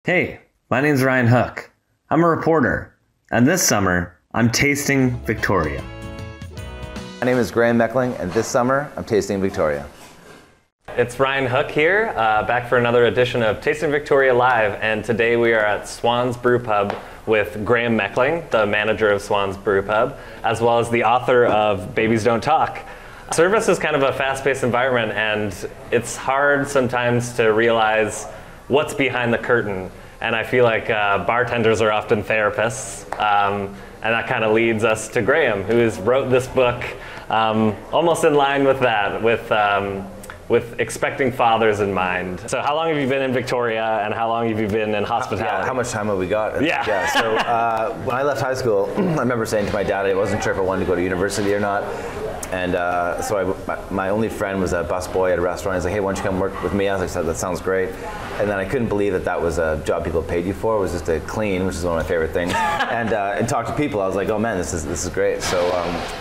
Hey, my name's Ryan Hook. I'm a reporter, and this summer, I'm tasting Victoria. My name is Graham Meckling, and this summer, I'm tasting Victoria. It's Ryan Hook here, back for another edition of Tasting Victoria Live, and today we are at Swan's Brew Pub with Graham Meckling, the manager of Swan's Brew Pub, as well as the author of Babies Don't Talk. Service is kind of a fast-paced environment, and it's hard sometimes to realize what's behind the curtain. And I feel like bartenders are often therapists, and that kind of leads us to Graham, who has wrote this book almost in line with that, with expecting fathers in mind. So how long have you been in Victoria, and how long have you been in hospitality? How much time have we got? Yeah. So when I left high school, I remember saying to my dad I wasn't sure if I wanted to go to university or not. And so my only friend was a busboy at a restaurant. He's like, hey, why don't you come work with me? I was like, that sounds great. And then I couldn't believe that was a job people paid you for. It was just to clean, which is one of my favorite things, and talk to people. I was like, oh man, this is great. So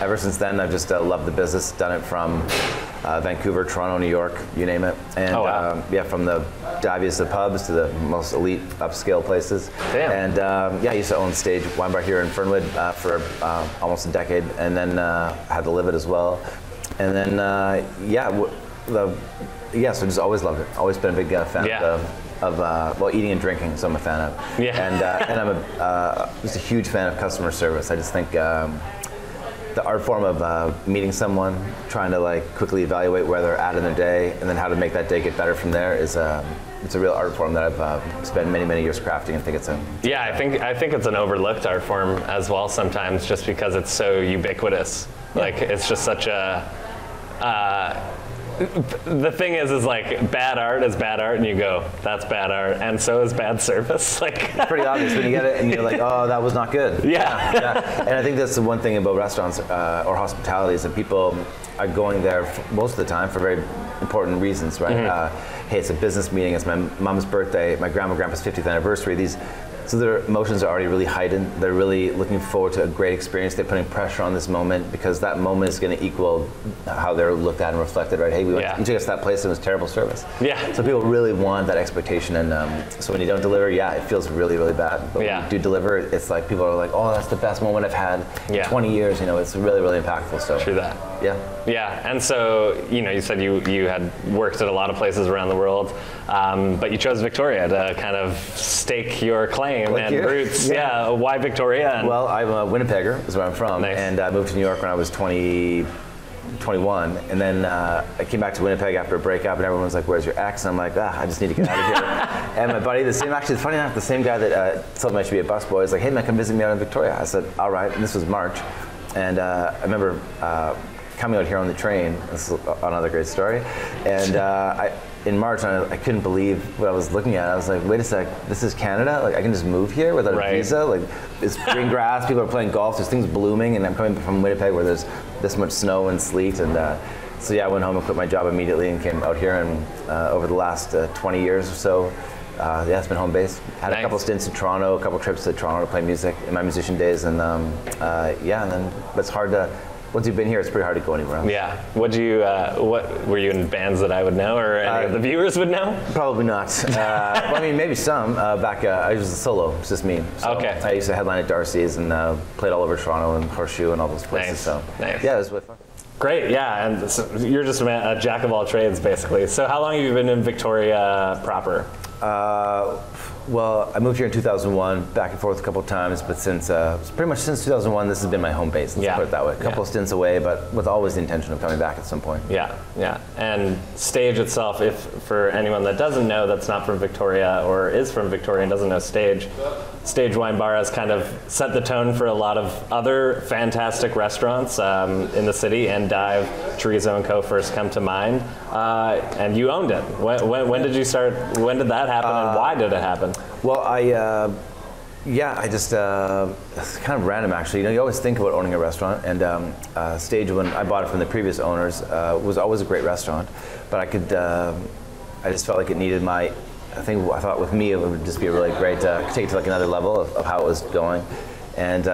ever since then, I've just loved the business. Done it from Vancouver, Toronto, New York, you name it. And from the diviest of pubs to the most elite upscale places. Damn. And I used to own Stage Wine Bar here in Fernwood for almost a decade, and then had to live it as well. And then so just always loved it. Always been a big fan of eating and drinking, so I'm a fan of. Yeah. And I'm just a huge fan of customer service. I just think the art form of meeting someone, trying to quickly evaluate where they're at in their day, and then how to make that day get better from there is it's a real art form that I've spent many years crafting, and think it's a I think it's an overlooked art form as well sometimes, just because it's so ubiquitous. It's just such a. The thing is bad art is bad art, and you go, that's bad art, and so is bad service. It's pretty obvious when you get it, and you're like, oh, that was not good. Yeah. And I think that's the one thing about restaurants or hospitality is that people are going there most of the time for very important reasons, right? Mm-hmm. Hey, it's a business meeting. It's my mom's birthday. My grandpa's 50th anniversary. So their emotions are already really heightened. They're really looking forward to a great experience. They're putting pressure on this moment because that moment is going to equal how they're looked at and reflected, right? Hey, you took us to that place and it was terrible service. Yeah. So people really want that expectation, and so when you don't deliver, it feels really bad. But when you do deliver, it's like people are like, oh, that's the best moment I've had in 20 years. It's really impactful. So true that. Yeah. And so you said you had worked at a lot of places around the world, but you chose Victoria to kind of stake your claim and roots. Yeah. Why Victoria? Well, I'm a Winnipegger, is where I'm from. Nice. And I moved to New York when I was 21, and then I came back to Winnipeg after a breakup, and everyone was like, where's your ex? And I'm like, I just need to get out of here. And my buddy, it's funny enough, the same guy that told me I should be a busboy is like, hey man, come visit me out in Victoria. I said, all right, and this was March. And I remember coming out here on the train. This is another great story. And in March, I couldn't believe what I was looking at. I was like, wait a sec, this is Canada? I can just move here without a visa? It's green grass, people are playing golf, there's things blooming, and I'm coming from Winnipeg where there's this much snow and sleet. And I went home and quit my job immediately and came out here, and over the last 20 years or so, it's been home base. Had a couple stints in Toronto, a couple trips to Toronto to play music in my musician days, and but it's hard to. Once you've been here, it's pretty hard to go anywhere else. Yeah. What were you in bands that I would know, or any of the viewers would know? Probably not. Maybe some. Back, I was a solo. It's just me. So okay. I used to headline at Darcy's and played all over Toronto and Horseshoe and all those places. Nice. So nice. Yeah, it was really fun. Great. Yeah, and so you're just a jack of all trades, basically. So how long have you been in Victoria proper? Well, I moved here in 2001, back and forth a couple of times, but pretty much since 2001, this has been my home base, let's put it that way. A couple of stints away, but with always the intention of coming back at some point. Yeah. And Stage itself, if for anyone that doesn't know, that's not from Victoria or is from Victoria and doesn't know Stage Wine Bar has kind of set the tone for a lot of other fantastic restaurants in the city, and Dive, Chorizo and Co. first come to mind, and you owned it. When did you start? When did that happen, and why did it happen? Well, I just it's kind of random actually. You always think about owning a restaurant, and Stage, when I bought it from the previous owners, was always a great restaurant, but I just felt like it needed I thought with me it would just be really great to take it to another level of how it was going, and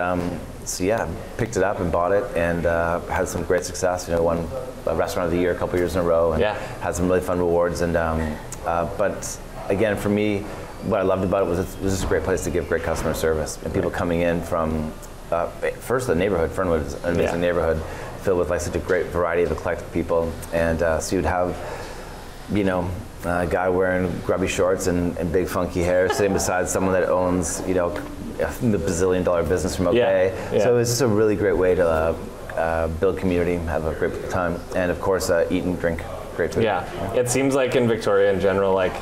picked it up and bought it, and had some great success. Won a Restaurant of the Year a couple years in a row, and had some really fun rewards. And but again, for me, what I loved about it was it was just a great place to give great customer service, and people coming in from first the neighborhood. Fernwood is an amazing neighborhood filled with like such a great variety of eclectic people, and so you'd have, you know, a guy wearing grubby shorts and big funky hair sitting beside someone that owns, you know, the bazillion-dollar business from OK. So it was just a really great way to build community, have a great time, and of course eat and drink great food. It seems like in Victoria in general, like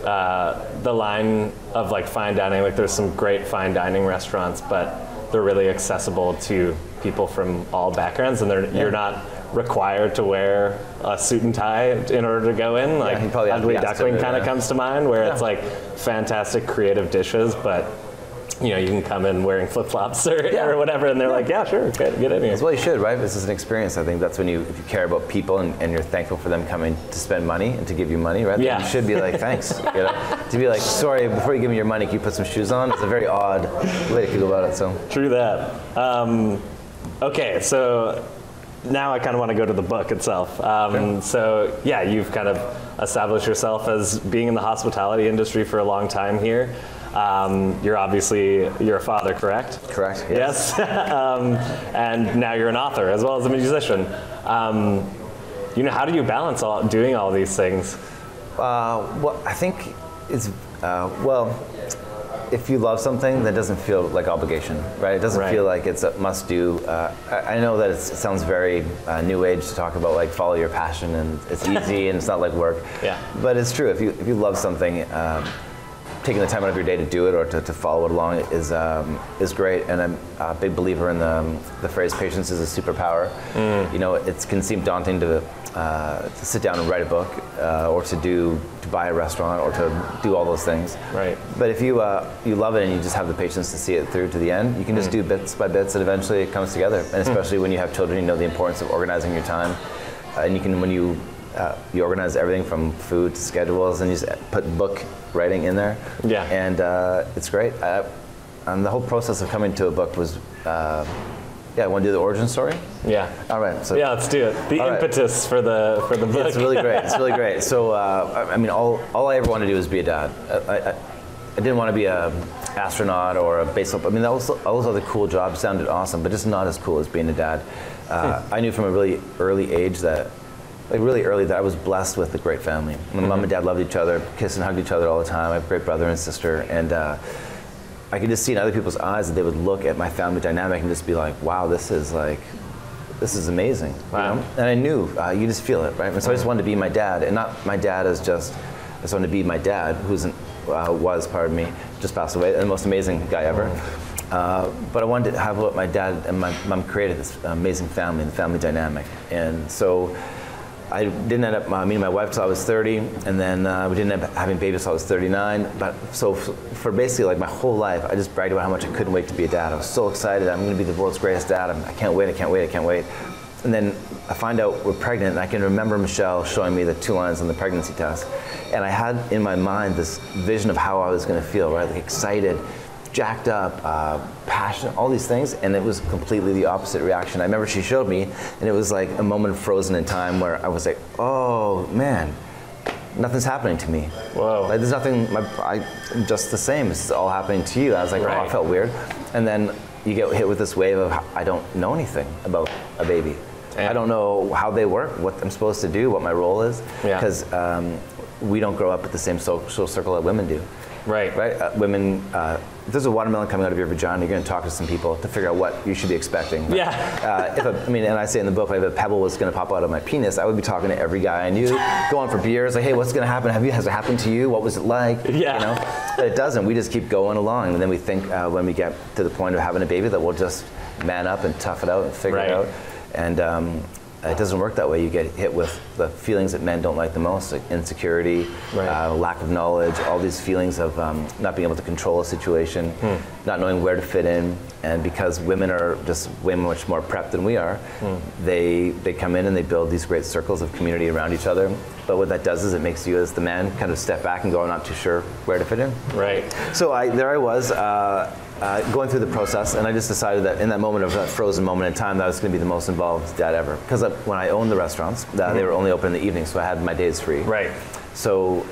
the line of like fine dining, like there's some great fine dining restaurants, but they're really accessible to people from all backgrounds, and you're not required to wear a suit and tie in order to go in. Like Ugly Duckling kind of comes to mind, where it's like fantastic creative dishes, but you know, you can come in wearing flip-flops or whatever, and they're like, yeah, sure, get in here. That's what you should, right? This is an experience. I think that's when if you care about people and you're thankful for them coming to spend money and to give you money, right? Then you should be like, thanks. You know? To be like, sorry, before you give me your money, can you put some shoes on? It's a very odd way to go about it. So true that. Okay, so now I kind of want to go to the book itself. So yeah, you've kind of established yourself as being in the hospitality industry for a long time here. You're a father, correct? Correct. Yes. And now you're an author as well as a musician. You know, how do you balance doing all these things? Well, I think it's if you love something, that doesn't feel like obligation, right? It doesn't feel like it's a must-do. I know that it sounds very new age to talk about like follow your passion and it's easy and it's not like work. Yeah. But it's true. If you love something, taking the time out of your day to do it or to follow it along is great. And I'm a big believer in the phrase "patience is a superpower." You know, it can seem daunting to sit down and write a book, or to buy a restaurant, or to do all those things. Right. But if you love it and you just have the patience to see it through to the end, you can just do bits by bits, and eventually it comes together. And especially when you have children, you know the importance of organizing your time. And you can, when you organize everything from food to schedules, and you just put book writing in there. Yeah. And it's great. And the whole process of coming to a book was, I want to do the origin story? Yeah. All right. So, yeah, let's do it. The impetus for the book. It's really great. It's really great. So, I mean, all I ever wanted to do was be a dad. I didn't want to be an astronaut or a baseball. I mean, all those other cool jobs sounded awesome, but just not as cool as being a dad. I knew from a really early age that I was blessed with a great family. My mom and dad loved each other, kissed and hugged each other all the time. I have a great brother and sister, and I could just see in other people's eyes that they would look at my family dynamic and just be like, wow, this is amazing. Wow. You know? And I knew, you just feel it, right? And so I just wanted to be my dad, and not my dad as just, I just wanted to be my dad, just passed away, the most amazing guy ever. But I wanted to have what my dad and my mom created, this amazing family and family dynamic. And so I didn't end up meeting my wife until I was 30, and then we didn't end up having babies until I was 39. But so for basically like my whole life, I just bragged about how much I couldn't wait to be a dad. I was so excited. I'm going to be the world's greatest dad. I can't wait, I can't wait, I can't wait. And then I find out we're pregnant, and I can remember Michelle showing me the 2 lines on the pregnancy test. And I had in my mind this vision of how I was going to feel, right? Like excited, jacked up, passionate, all these things, and it was completely the opposite reaction. I remember she showed me, and it was like a moment frozen in time where I was like, oh man, nothing's happening to me. Whoa. Like, there's nothing, I'm just the same, it's all happening to you. I was like, oh, I felt weird. And then you get hit with this wave of, I don't know anything about a baby. Yeah. I don't know how they work, what I'm supposed to do, what my role is, because we don't grow up with the same social circle that women do. Right. Right. Women, if there's a watermelon coming out of your vagina, you're going to talk to some people to figure out what you should be expecting. Yeah. And I say in the book, if a pebble was going to pop out of my penis, I would be talking to every guy I knew, go on for beers, like, hey, what's going to happen? Has it happened to you? What was it like? Yeah. You know. But it doesn't. We just keep going along, and then we think when we get to the point of having a baby that we'll just man up and tough it out and figure it out. And it doesn't work that way. You get hit with the feelings that men don't like the most, like insecurity, lack of knowledge, all these feelings of not being able to control a situation, not knowing where to fit in. And because women are just way much more prepped than we are, they come in and they build these great circles of community around each other. But what that does is it makes you as the man kind of step back and go, I'm not too sure where to fit in. Right. So there I was, going through the process, and I just decided that in that moment of that frozen moment in time, that I was going to be the most involved dad ever. Because when I owned the restaurants, they were only open in the evening, so I had my days free. Right. So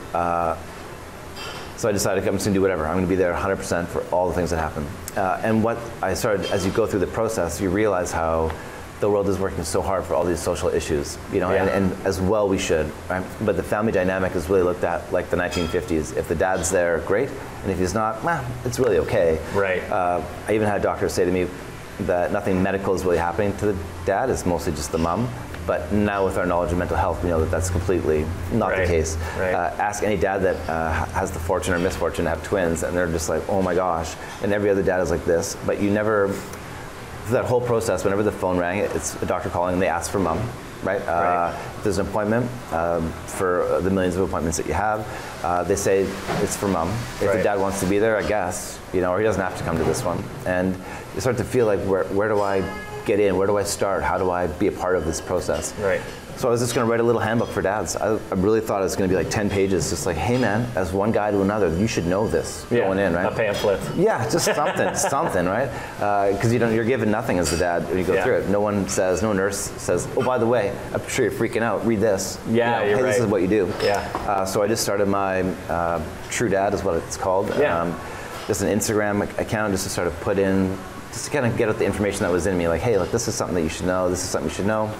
So I decided I'm just going to do whatever. I'm going to be there 100% for all the things that happen. And what I started, as you go through the process, you realize how the world is working so hard for all these social issues, you know, and as well we should, right? But the family dynamic is really looked at like the 1950s. If the dad's there, great, and if he's not, well, it's really okay. Right. I even had a doctor say to me that nothing medical is really happening to the dad, it's mostly just the mom. But now with our knowledge of mental health, we know that that's completely not the case. Right. Ask any dad that has the fortune or misfortune to have twins, and they're just like, oh my gosh, and every other dad is like this, but you never, through that whole process, whenever the phone rang, it's a doctor calling and they ask for mom, right? If there's an appointment for the millions of appointments that you have, they say it's for mom. If the dad wants to be there, I guess, you know, or he doesn't have to come to this one. And you start to feel like, where do I get in? Where do I start? How do I be a part of this process? Right. So I was just going to write a little handbook for dads. I really thought it was going to be like 10 pages, just like, hey man, as one guy to another, you should know this going in, right? A pamphlet. Yeah, just something, something, right? Because you're given nothing as a dad when you go through it. No nurse says, oh, by the way, I'm sure you're freaking out, read this. Yeah, hey, this is what you do. Yeah. So I just started my True Dad is what it's called. Just an Instagram account just to sort of put in, just to kind of get out the information that was in me, like, hey, look, this is something that you should know, this is something you should know.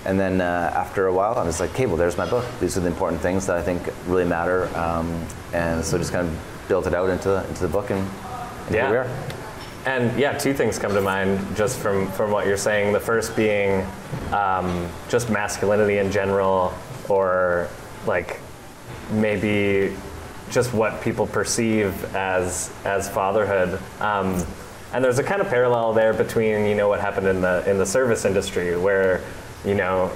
And then after a while, I was like, okay, well, there's my book. These are the important things that I think really matter. And so just kind of built it out into the book, and here we are. And yeah, two things come to mind just from what you're saying. The first being just masculinity in general, or like maybe just what people perceive as fatherhood. And there's a kind of parallel there between, you know, what happened in the service industry, where, you know,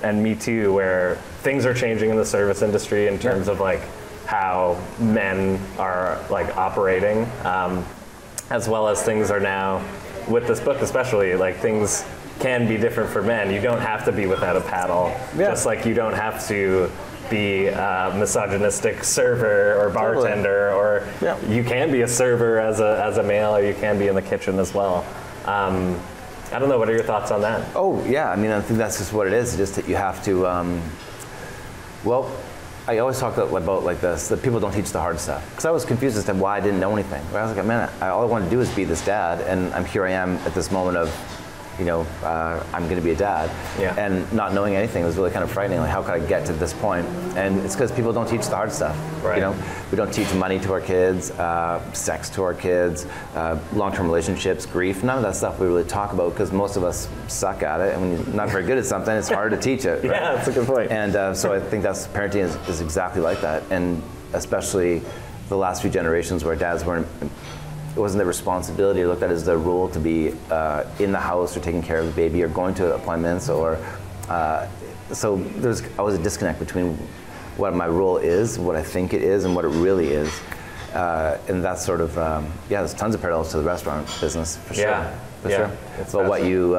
and Me Too, where things are changing in the service industry in terms of like how men are like operating, as well as things are now with this book, especially like things can be different for men. You don't have to be without a paddle, just like you don't have to be a misogynistic server or bartender, or you can be a server as a male, or you can be in the kitchen as well. I don't know, what are your thoughts on that? Oh yeah, I mean, I think that's just what it is, just that you have to, well, I always talk about like this, that people don't teach the hard stuff. Because I was confused as to why I didn't know anything. I was like, man, all I want to do is be this dad, and here I am at this moment of, you know, I'm going to be a dad, and not knowing anything was really kind of frightening. Like, how could I get to this point? And it's because people don't teach the hard stuff. You know, we don't teach money to our kids, sex to our kids, long-term relationships, grief. None of that stuff we really talk about, because most of us suck at it, and when you're not very good at something, it's hard to teach it. Yeah, that's a good point. And so I think that's parenting is exactly like that, and especially the last few generations where dads weren't. It wasn't their responsibility, or looked at as their role to be in the house or taking care of the baby or going to appointments, or so there's always a disconnect between what my role is, what I think it is, and what it really is. And that's sort of, there's tons of parallels to the restaurant business, for sure. For sure. But what you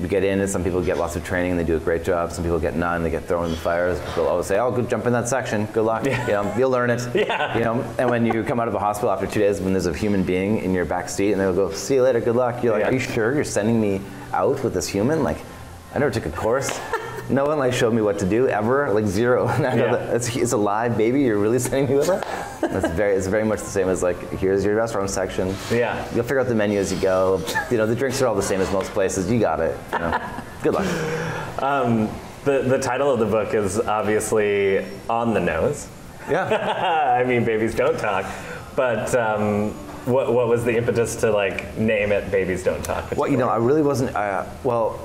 get in is, some people get lots of training and they do a great job. Some people get none, they get thrown in the fire. People always say, oh, go jump in that section, good luck. You know, you'll learn it. You know, and when you come out of a hospital after 2 days, when there's a human being in your back seat and they'll go, see you later, good luck. You're like, are you sure you're sending me out with this human? Like, I never took a course. No one like showed me what to do ever, like zero. It's a live baby. You're really sending me with it. It's very much the same as like, here's your restaurant section. You'll figure out the menu as you go. You know, the drinks are all the same as most places. You got it. You know, good luck. The title of the book is obviously on the nose. I mean, babies don't talk, but. What was the impetus to like name it Babies Don't Talk? Well, you know, I really wasn't. Well,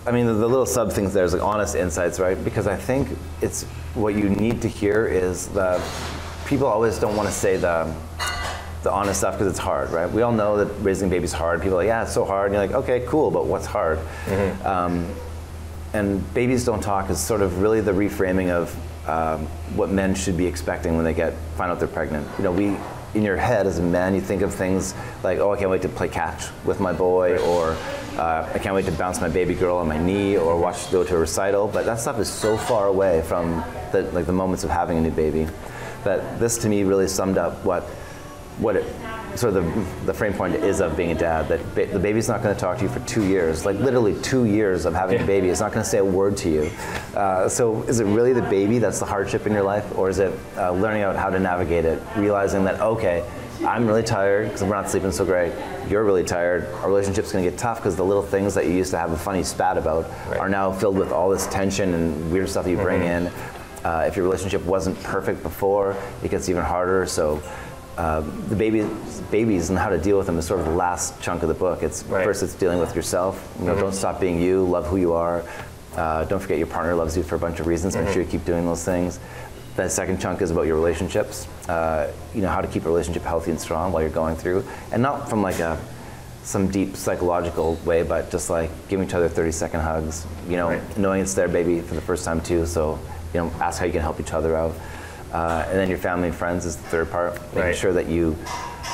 I mean, the little sub things there's like honest insights, right? Because I think it's what you need to hear is the people always don't want to say the honest stuff because it's hard, right? We all know that raising babies is hard. People are like, yeah, it's so hard. And you're like, okay, cool, but what's hard? And Babies Don't Talk is sort of really the reframing of what men should be expecting when they find out they're pregnant. You know, in your head as a man, you think of things like, oh, I can't wait to play catch with my boy, or I can't wait to bounce my baby girl on my knee, or go to a recital. But that stuff is so far away from the moments of having a new baby, that this to me really summed up what what it, sort of the frame point is of being a dad, that the baby's not going to talk to you for 2 years, like literally 2 years of having a baby. It's not going to say a word to you. So is it really the baby that's the hardship in your life, or is it learning out how to navigate it, realizing that, okay, I'm really tired because we're not sleeping so great, you're really tired, our relationship's going to get tough because the little things that you used to have a funny spat about are now filled with all this tension and weird stuff that you bring in. If your relationship wasn't perfect before, it gets even harder. So the babies and how to deal with them is sort of the last chunk of the book. It's first it's dealing with yourself. You know, don't stop being you. Love who you are. Don't forget your partner loves you for a bunch of reasons. Make sure you keep doing those things. The second chunk is about your relationships. You know, how to keep a relationship healthy and strong while you're going through, and not from like some deep psychological way, but just like giving each other 30-second hugs. You know, knowing it's their baby for the first time too. So you know, ask how you can help each other out. And then your family and friends is the third part. Making sure that you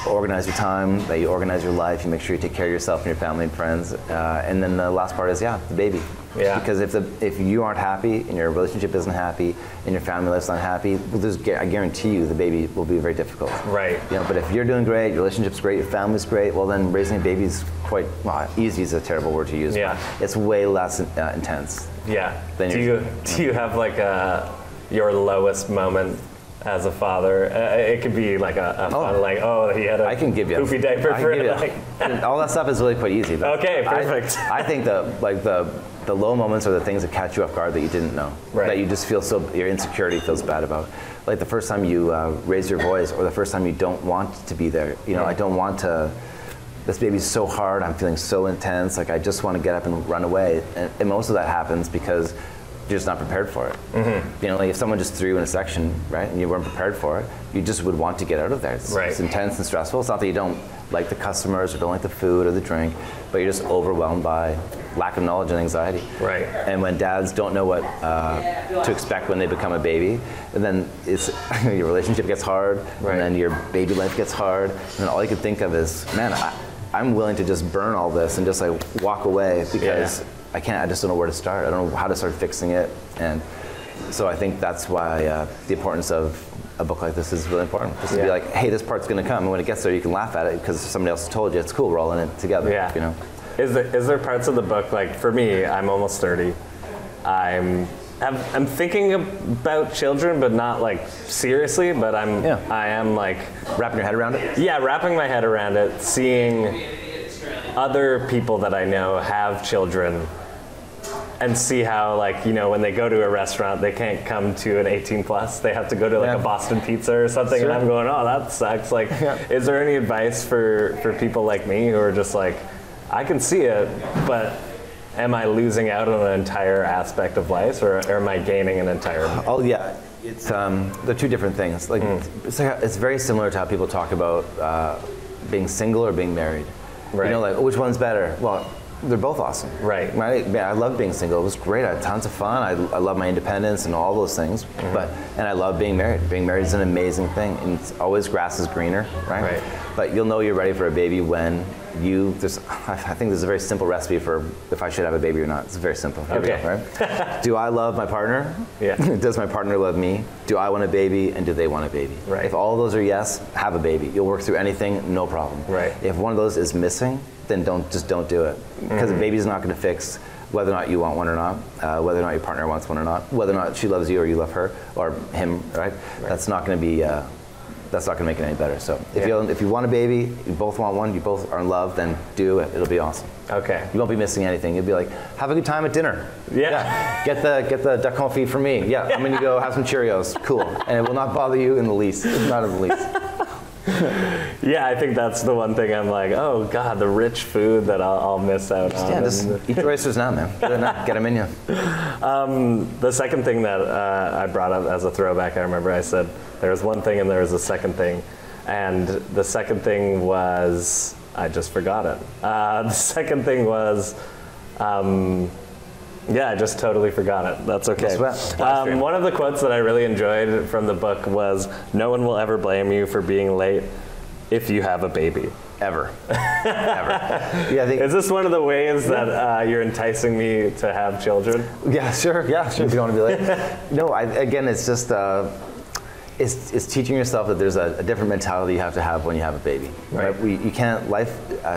organize your time, that you organize your life, you make sure you take care of yourself and your family and friends. And then the last part is, the baby. Yeah. Because if you aren't happy and your relationship isn't happy and your family life's not happy, well, I guarantee you the baby will be very difficult. Right. You know, but if you're doing great, your relationship's great, your family's great, well then raising a baby is quite, well, easy is a terrible word to use. Yeah. But it's way less intense. Yeah. Do you have like your lowest moment as a father? It could be like a fun, like, oh, he had a poopy diaper for all that stuff is really quite easy. Okay, perfect. I think the low moments are the things that catch you off guard that you didn't know, that you just feel your insecurity feels bad about. Like the first time you raise your voice, or the first time you don't want to be there. You know, I don't want to, this baby's so hard, I'm feeling so intense, like I just want to get up and run away. And most of that happens because you're just not prepared for it. You know, like if someone just threw you in a section, right, and you weren't prepared for it, you just would want to get out of there. It's intense and stressful. It's not that you don't like the customers or don't like the food or the drink, but you're just overwhelmed by lack of knowledge and anxiety. Right. And when dads don't know what to expect when they become a baby, and then your relationship gets hard, and then your baby life gets hard, and then all you can think of is, man, I'm willing to just burn all this and just like walk away because I just don't know where to start. I don't know how to start fixing it. And so I think that's why the importance of a book like this is really important. Just to be like, hey, this part's gonna come, and when it gets there, you can laugh at it because somebody else told you. It's cool, we're all in it together. Yeah. You know. Is there parts of the book, like for me, I'm almost 30. I'm thinking about children, but not like seriously. But I am like wrapping your head around it. Yeah, wrapping my head around it, seeing other people that I know have children, and see how, like, you know, when they go to a restaurant, they can't come to an 18 plus. They have to go to like a Boston Pizza or something. Sure. And I'm going, oh, that sucks. Like, is there any advice for people like me who are just like, I can see it, but am I losing out on an entire aspect of life, or am I gaining an entire? Oh yeah, it's they're two different things. Like it's very similar to how people talk about being single or being married. Right. You know, like, which one's better? Well, they're both awesome. Right. Yeah, I love being single. It was great. I had tons of fun. I love my independence and all those things. And I love being married. Being married is an amazing thing. And it's always grass is greener, right? But you'll know you're ready for a baby when I think there's a very simple recipe for if I should have a baby or not. It's very simple. Here we go, right? Do I love my partner? Yeah. Does my partner love me? Do I want a baby, and do they want a baby? Right. If all of those are yes, have a baby. You'll work through anything, no problem. Right. If one of those is missing, then don't do it, because a baby's not going to fix whether or not you want one or not, whether or not your partner wants one or not, whether or not she loves you or you love her or him. Right. That's not going to be. That's not going to make it any better. So if you want a baby, you both want one, you both are in love, then do it. It'll be awesome. Okay. You won't be missing anything. You'll be like, have a good time at dinner. Yeah. Get the duck confit for me. Yeah. I'm going to go have some Cheerios. Cool. And it will not bother you in the least. Not in the least. Yeah, I think that's the one thing I'm like, oh God, the rich food that I'll miss out on. Yeah, just eat your oysters now, man. Get them in you. The second thing that I brought up as a throwback, I remember I said there was one thing and there was a second thing. And the second thing was, I just forgot it. The second thing was, yeah, I just totally forgot it. That's okay. One of the quotes that I really enjoyed from the book was, no one will ever blame you for being late if you have a baby. Ever. Ever. Yeah, is this one of the ways that you're enticing me to have children? Yeah, sure. Yeah, sure. If you want to be late. No, again, it's just, it's teaching yourself that there's a different mentality you have to have when you have a baby. Right. You can't. Life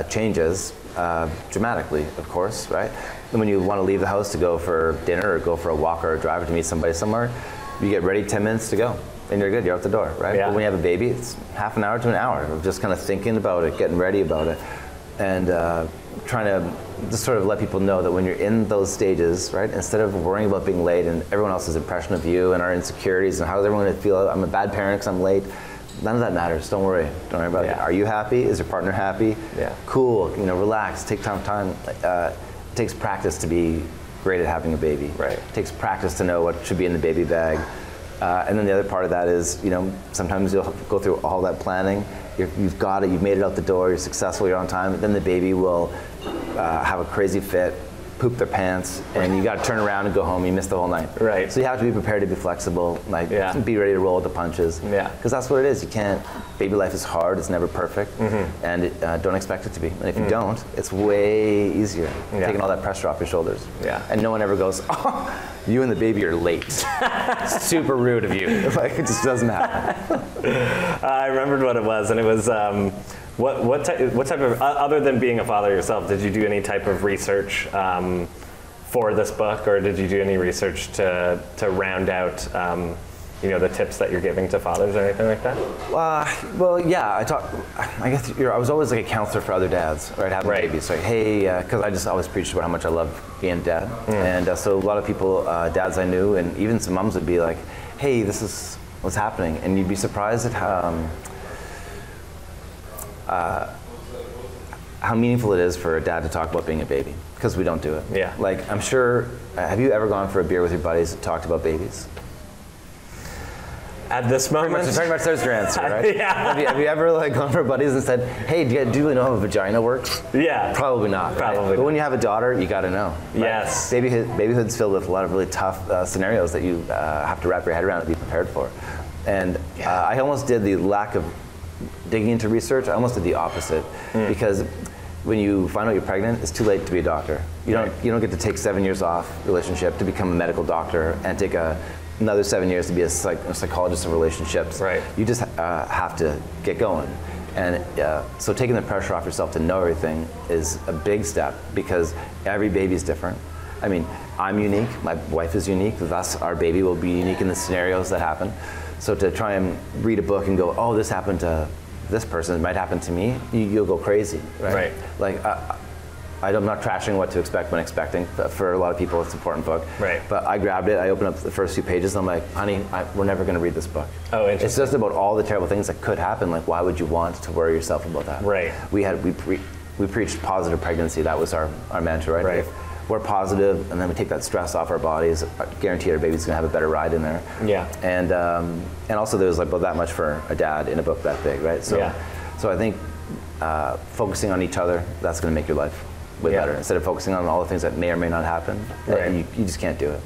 changes dramatically, of course, right? And when you want to leave the house to go for dinner or go for a walk or a drive or to meet somebody somewhere, you get ready 10 minutes to go. And you're good, you're out the door, right? Yeah. But when you have a baby, it's half an hour to an hour of just kind of thinking about it, getting ready about it, and trying to just sort of let people know that when you're in those stages, right, instead of worrying about being late and everyone else's impression of you and our insecurities and how's everyone going to feel, I'm a bad parent because I'm late, none of that matters. Don't worry about it. Are you happy? Is your partner happy? Yeah. Cool, relax, take time. It takes practice to be great at having a baby. Right. It takes practice to know what should be in the baby bag. And then the other part of that is, sometimes you'll go through all that planning. You've got it. You've made it out the door. You're successful. You're on time. Then the baby will have a crazy fit, poop their pants, and you got to turn around and go home. You missed the whole night. Right. So you have to be prepared to be flexible. Be ready to roll with the punches. Yeah. Because that's what it is. You can't. Baby life is hard. It's never perfect, and don't expect it to be. And if you don't, it's way easier. Taking all that pressure off your shoulders. Yeah. And no one ever goes, "Oh, you and the baby are late." Super rude of you. It just doesn't happen. I remembered what it was, and it was what type of, other than being a father yourself, did you do any type of research for this book, or did you do any research to round out the tips that you're giving to fathers or anything like that? Well, yeah. I guess I was always like a counselor for other dads, right? Having babies. Like, hey, because I just always preached about how much I love being a dad, and so a lot of people, dads I knew, and even some moms would be like, hey, this is what's happening, and you'd be surprised at how meaningful it is for a dad to talk about being a baby, because we don't do it. Yeah. Like, I'm sure, have you ever gone for a beer with your buddies and talked about babies? At this moment? Pretty much there's your answer, right? Yeah. Have you ever gone for buddies and said, hey, do you really know how a vagina works? Yeah. Probably not. Probably But not. when you have a daughter, you got to know. Right? Yes. Babyhood's filled with a lot of really tough scenarios that you have to wrap your head around and be prepared for. And I almost did the lack of digging into research. I almost did the opposite, because when you find out you're pregnant, it's too late to be a doctor. You don't get to take 7 years off relationship to become a medical doctor and take another 7 years to be a psychologist of relationships. Right. You just have to get going. And so taking the pressure off yourself to know everything is a big step, because every baby's different. I mean, I'm unique, my wife is unique, thus our baby will be unique in the scenarios that happen. So to try and read a book and go, oh, this happened to this person, it might happen to me, you'll go crazy, right? Like, I'm not trashing What to Expect When Expecting. For a lot of people, it's an important book. Right. But I grabbed it, I opened up the first few pages, and I'm like, honey, we're never going to read this book. Oh, interesting. It's just about all the terrible things that could happen. Like, why would you want to worry yourself about that? Right. We preached positive pregnancy. That was our mantra, right? If we're positive, and then we take that stress off our bodies, I guarantee our baby's going to have a better ride in there. Yeah. And also there's about that much for a dad in a book that big, right? So, so I think focusing on each other, that's going to make your life way better. Instead of focusing on all the things that may or may not happen, you just can't do it.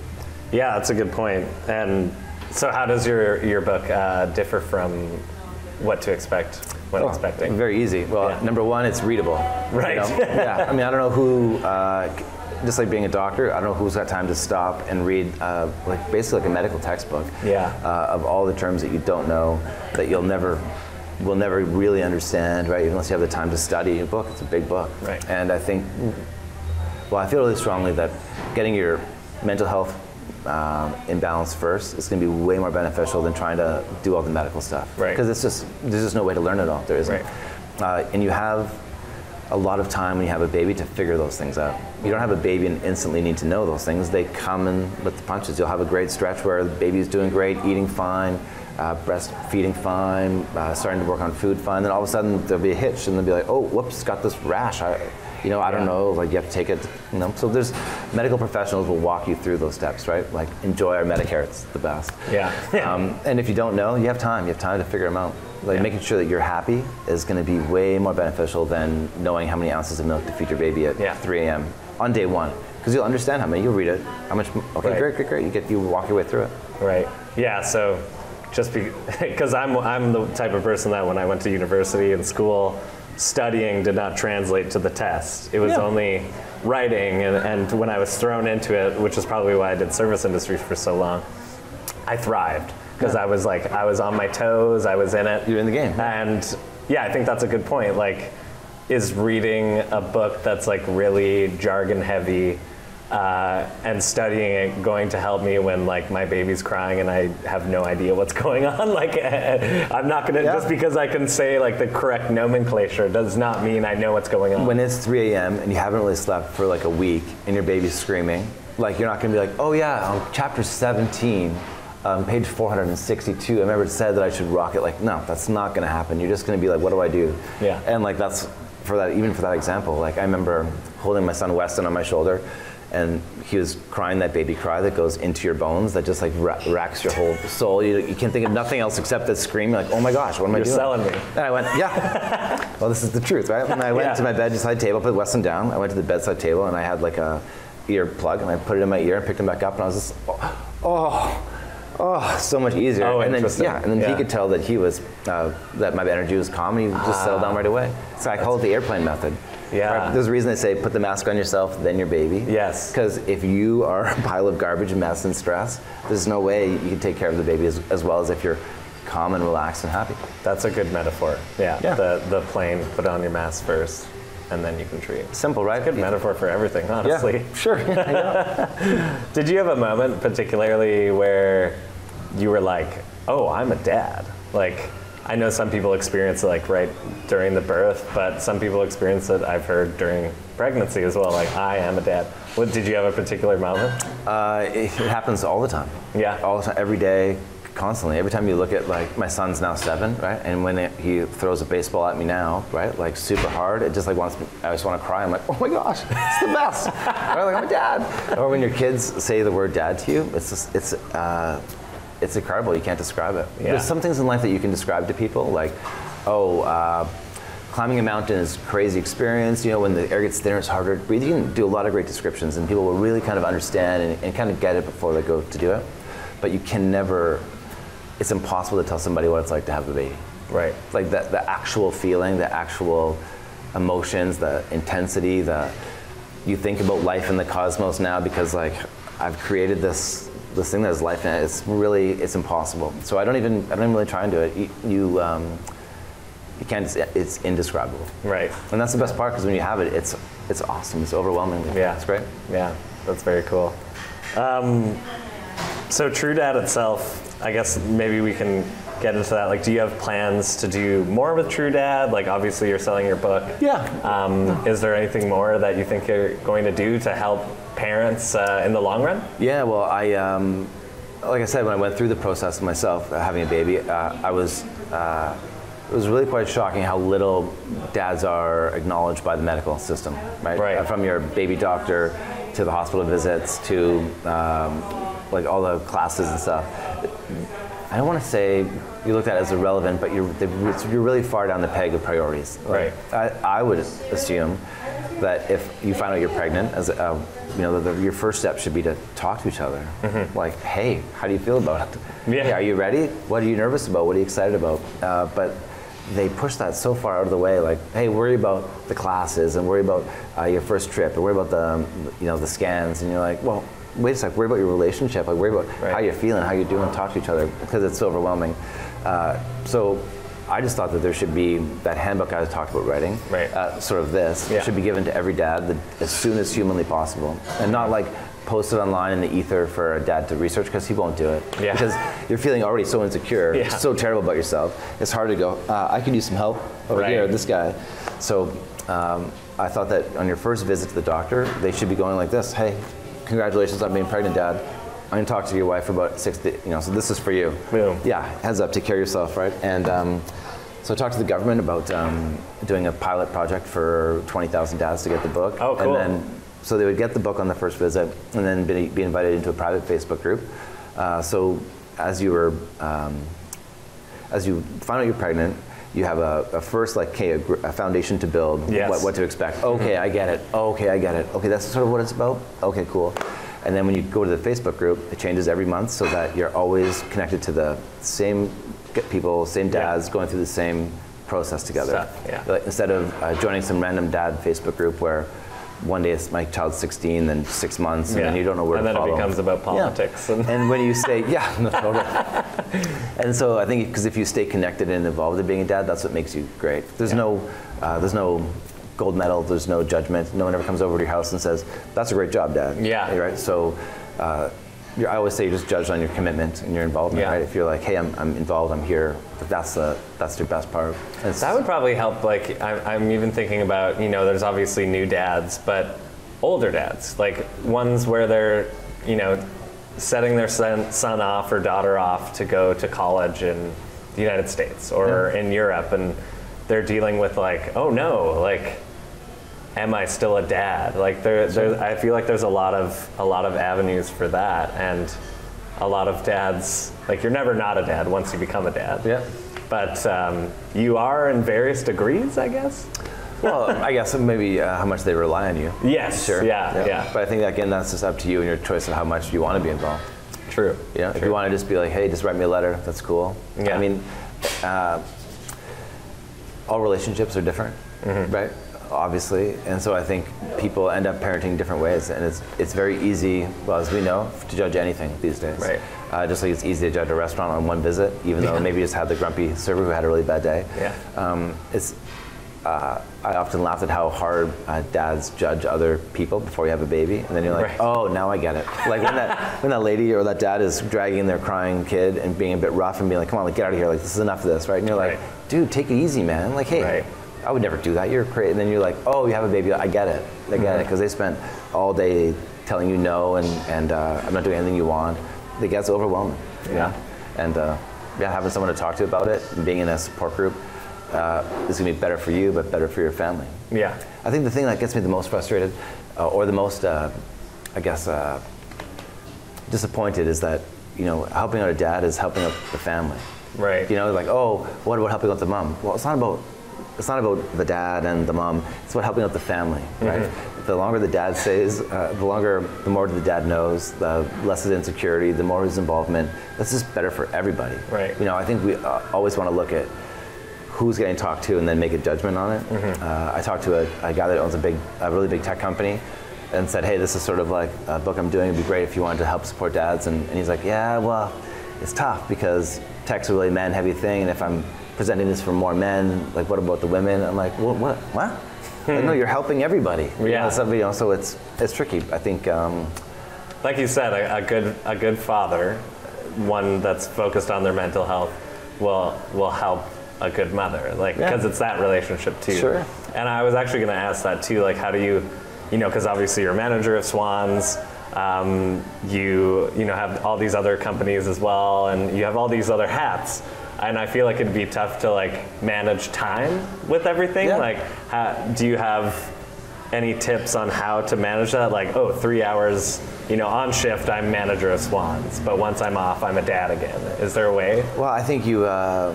Yeah, that's a good point. And so how does your book differ from What to Expect When Expecting? Very easy. Well, number one, it's readable. Right. Yeah. I mean, I don't know who, just like being a doctor, I don't know who's got time to stop and read basically like a medical textbook of all the terms that you don't know, that will never really understand, right? Unless you have the time to study a book. It's a big book. Right. And I think, I feel really strongly that getting your mental health in balance first is going to be way more beneficial than trying to do all the medical stuff. Right. Because there's just no way to learn it all. There isn't. Right. And you have a lot of time when you have a baby to figure those things out. You don't have a baby and instantly need to know those things. They come in with the punches. You'll have a great stretch where the baby's doing great, eating fine, breastfeeding fine, starting to work on food fine. Then all of a sudden there'll be a hitch, and they'll be like, oh, whoops, got this rash. I don't know. Like, you have to take it. So there's medical professionals will walk you through those steps, right? Like, enjoy our Medicare. It's the best. Yeah. And if you don't know, you have time. You have time to figure them out. Like, making sure that you're happy is going to be way more beneficial than knowing how many ounces of milk to feed your baby at 3 a.m. on day one, because you'll understand how many. You'll read it. How much? Okay, great. You walk your way through it. Right. Yeah. So, just because I'm the type of person that when I went to university and school, studying did not translate to the test. It was only writing, and when I was thrown into it, which is probably why I did service industry for so long, I thrived. because I was on my toes, I was in it. You're in the game. And yeah, I think that's a good point. Like, is reading a book that's like really jargon heavy and studying it going to help me when like my baby's crying and I have no idea what's going on? Like, I'm not gonna, just because I can say like the correct nomenclature does not mean I know what's going on. When it's 3 a.m. and you haven't really slept for like a week and your baby's screaming, like you're not gonna be like, oh yeah, on chapter 17, page 462, I remember it said that I should rock it. Like, no, that's not gonna happen. You're just gonna be like, what do I do? Yeah. And like that's, for that, even for that example, like I remember holding my son Weston on my shoulder, and he was crying that baby cry that goes into your bones, that just like racks your whole soul. You can't think of nothing else except that scream. You're like, oh my gosh, what am I doing? You're selling me. And I went, yeah. Well, this is the truth, right? And I went to my bedside table, put Weston down. I went to the bedside table and I had like a ear plug, and I put it in my ear and picked him back up, and I was just, oh, so much easier. Oh, and then, interesting. and then he could tell that he was, that my energy was calm, and he just settled down right away. So I call it the airplane method. Yeah. Right? There's a reason they say put the mask on yourself, then your baby. Yes. Because if you are a pile of garbage, mess, and stress, there's no way you can take care of the baby as well as if you're calm and relaxed and happy. That's a good metaphor. Yeah. The plane, put on your mask first, and then you can treat. Simple, right? Good metaphor for everything, honestly. Yeah, sure. Did you have a moment particularly where you were like, oh, I'm a dad? Like, I know some people experience it like right during the birth, but some people experience it, I've heard, during pregnancy as well. Like, I am a dad. What, did you have a particular moment? It happens all the time. Yeah. All the time, every day, constantly. Every time you look at, like, my son's now 7, right? And when he throws a baseball at me now, right, like super hard, it just like I just want to cry. I'm like, oh my gosh, it's the best. Right? Like, I'm a dad. Or when your kids say the word dad to you, it's incredible. You can't describe it. Yeah. There's some things in life that you can describe to people, like, climbing a mountain is a crazy experience. You know, when the air gets thinner, it's harder to breathe. You can do a lot of great descriptions, and people will really kind of understand and kind of get it before they go to do it. But you can never. It's impossible to tell somebody what it's like to have a baby. Right. Like the actual feeling, the actual emotions, the intensity, you think about life in the cosmos now because like I've created this thing that has life in it. It's impossible. So I don't even really try and do it. You can't. It's indescribable. Right. And that's the best part, because when you have it, it's awesome. It's overwhelming. Yeah. It's great. Yeah. That's very cool. So True Dad itself, I guess maybe we can get into that. Like, do you have plans to do more with True Dad? Like, obviously you're selling your book. Yeah. Is there anything more that you think you're going to do to help parents in the long run? Yeah, well, like I said, when I went through the process myself, having a baby, it was really quite shocking how little dads are acknowledged by the medical system, right? Right. From your baby doctor to the hospital visits to like all the classes and stuff. I don't want to say you looked at it as irrelevant, but you're really far down the peg of priorities. Right. I would assume that if you find out you're pregnant, as your first step should be to talk to each other. Mm-hmm. Like, hey, how do you feel about it? Yeah. Hey, are you ready? What are you nervous about? What are you excited about? But they push that so far out of the way. Like, hey, worry about the classes and worry about your first trip and worry about the scans. And you're like, well, wait a sec, worry about your relationship, like worry about how you're feeling, how you're doing, talk to each other, because it's so overwhelming. So I just thought that there should be that handbook I talked about writing, sort of this, should be given to every dad as soon as humanly possible, and not like posted online in the ether for a dad to research, because he won't do it. Yeah. Because you're feeling already so insecure, so terrible about yourself, it's hard to go, I could use some help over here, this guy. So I thought that on your first visit to the doctor, they should be going like this, hey, congratulations on being pregnant, Dad. I'm going to talk to your wife for about 6 days, so this is for you. Boom. Yeah, heads up, take care of yourself, right? And so I talked to the government about doing a pilot project for 20,000 dads to get the book. Oh, cool. And then, so they would get the book on the first visit and then be invited into a private Facebook group. So as you find out you're pregnant, you have a first, like, a foundation to build, what to expect. Okay, I get it. Okay, I get it. Okay, that's sort of what it's about. Okay, cool. And then when you go to the Facebook group, it changes every month so that you're always connected to the same people, same dads, going through the same process together. Like, instead of joining some random dad Facebook group where one day it's my child's 16, then 6 months, and then you don't know where to follow. And then it becomes about politics. And when you say, totally. And so I think because if you stay connected and involved in being a dad, that's what makes you great. There's no gold medal. There's no judgment. No one ever comes over to your house and says, "That's a great job, Dad." Yeah. Right. So I always say you're just judged on your commitment and your involvement. Yeah. Right. If you're like, "Hey, I'm involved. I'm here," that's your best part. That would probably help. Like I'm even thinking about, there's obviously new dads, but older dads, like ones where they're, setting their son off or daughter off to go to college in the United States or in Europe, and they're dealing with like, oh no, like, am I still a dad? Like I feel like there's a lot of avenues for that, and a lot of dads, like you're never not a dad once you become a dad. Yeah. But you are in various degrees, I guess. Well, I guess maybe how much they rely on you. Yes. Sure. Yeah. But I think again, that's just up to you and your choice of how much you want to be involved. True. If you want to just be like, hey, just write me a letter, that's cool. Yeah. I mean, all relationships are different, right? Obviously, and so I think people end up parenting different ways, and it's very easy, well, as we know, to judge anything these days. Right. Just like it's easy to judge a restaurant on one visit, even though maybe you just had the grumpy server who had a really bad day. Yeah. I often laugh at how hard dads judge other people before you have a baby, and then you're like, Right. oh, now I get it. Like when that lady or that dad is dragging their crying kid and being a bit rough and being like, come on, like, get out of here, like this is enough of this, right? And you're like, dude, take it easy, man. Like, hey, Right. I would never do that. You're crazy. And then you're like, oh, you have a baby. I get it. I get it, because they spent all day telling you no, and I'm not doing anything you want. It gets overwhelming. Yeah. And having someone to talk to about it and being in a support group is going to be better for you, but better for your family. Yeah. I think the thing that gets me the most frustrated, or the most, disappointed, is that helping out a dad is helping out the family. Right. Like, oh, what about helping out the mom? Well, it's not about the dad and the mom. It's about helping out the family, right? The longer the dad stays, the more the dad knows, the less his insecurity, the more his involvement. That's just better for everybody. Right. I think we always want to look at who's getting talked to and then make a judgment on it. I talked to a guy that owns a really big tech company, and said, hey, this is sort of like a book I'm doing. It'd be great if you wanted to help support dads. And he's like, yeah, well, it's tough because tech's a really man-heavy thing, and if I'm presenting this for more men, like, what about the women? I'm like, what? Like, no, you're helping everybody. Yeah. So it's tricky. I think, like you said, a good father, one that's focused on their mental health, will help a good mother, like, because it's that relationship too. Sure. And I was actually going to ask that too, like, how do you, because obviously you're manager of Swans, you have all these other companies as well, and you have all these other hats. And I feel like it'd be tough to like manage time with everything. Yeah. Like, do you have any tips on how to manage that? Like, 3 hours, on shift, I'm manager of Swans, but once I'm off, I'm a dad again. Is there a way? well, I think you, I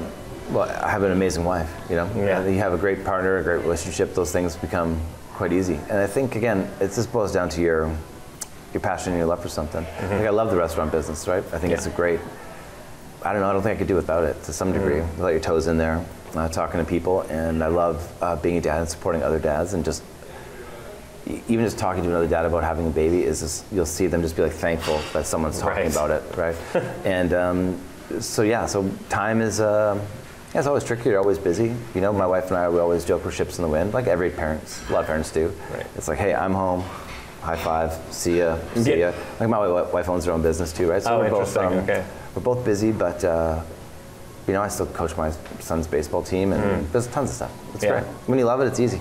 have an amazing wife, Yeah. You have a great partner, a great relationship, those things become quite easy. And I think, again, it just boils down to your passion and your love for something. Like, I love the restaurant business, right? I think it's a great, I don't think I could do without it to some degree. Without your toes in there, talking to people. And I love being a dad and supporting other dads, and just even just talking to another dad about having a baby is just, you'll see them just be like thankful that someone's talking about it, right? And so time is, it's always tricky. You're always busy. My wife and I, we always joke we're ships in the wind, like every parents, a lot of parents do. Right. It's like, hey, I'm home. High five. See ya. Like, my wife owns her own business too, right? So we're both busy, but I still coach my son's baseball team, and there's tons of stuff. It's great. When you love it, it's easy.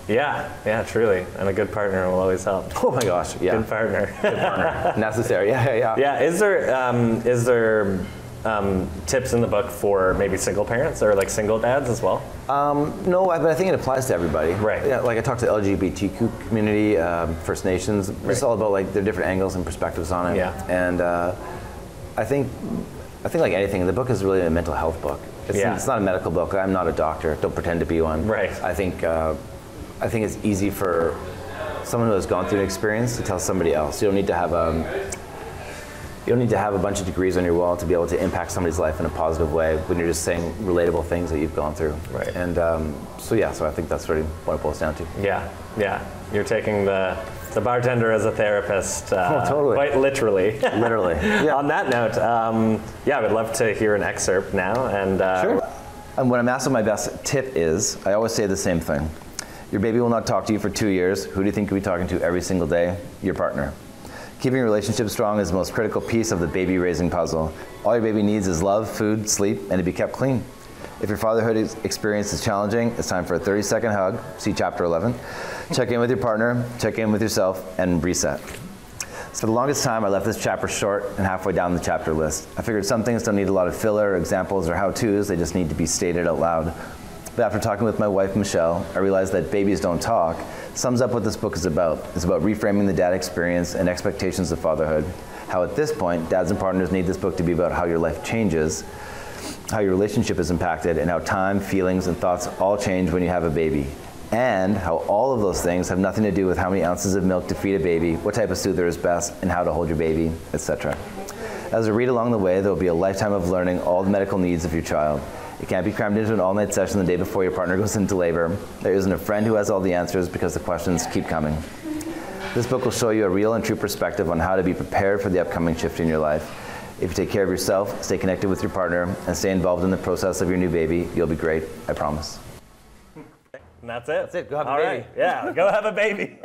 Yeah, truly. And a good partner will always help. Oh my gosh, yeah. Good partner. Necessary. Yeah. Yeah. Is there tips in the book for maybe single parents or like single dads as well? No, but I think it applies to everybody. Right. Yeah, like I talked to the LGBTQ community, First Nations. It's all about like their different angles and perspectives on it. Yeah. And I think like anything, the book is really a mental health book. It's not a medical book. I'm not a doctor. Don't pretend to be one. Right. I think it's easy for someone who has gone through an experience to tell somebody else. You don't need to have a bunch of degrees on your wall to be able to impact somebody's life in a positive way when you're just saying relatable things that you've gone through. Right. And so I think that's really what it boils down to. Yeah. You're taking the The bartender as a therapist, totally. quite literally. Literally. Yeah. On that note, yeah, I would love to hear an excerpt now. And Sure. And when I'm asked what my best tip is, I always say the same thing. Your baby will not talk to you for 2 years. Who do you think you'll be talking to every single day? Your partner. Keeping your relationship strong is the most critical piece of the baby raising puzzle. All your baby needs is love, food, sleep, and to be kept clean. If your fatherhood experience is challenging, it's time for a 30-second hug. See chapter 11. Check in with your partner, check in with yourself, and reset. So for the longest time, I left this chapter short and halfway down the chapter list. I figured some things don't need a lot of filler, examples, or how-tos. They just need to be stated out loud. But after talking with my wife, Michelle, I realized that Babies Don't Talk sums up what this book is about. It's about reframing the dad experience and expectations of fatherhood. How at this point, dads and partners need this book to be about how your life changes, how your relationship is impacted, and how time, feelings, and thoughts all change when you have a baby. And how all of those things have nothing to do with how many ounces of milk to feed a baby, what type of soother is best, and how to hold your baby, etc. As I read along the way, there will be a lifetime of learning all the medical needs of your child. It can't be crammed into an all-night session the day before your partner goes into labor. There isn't a friend who has all the answers because the questions keep coming. This book will show you a real and true perspective on how to be prepared for the upcoming shift in your life. If you take care of yourself, stay connected with your partner, and stay involved in the process of your new baby, you'll be great, I promise. that's it. That's it, go have a All baby. right. Yeah, go have a baby.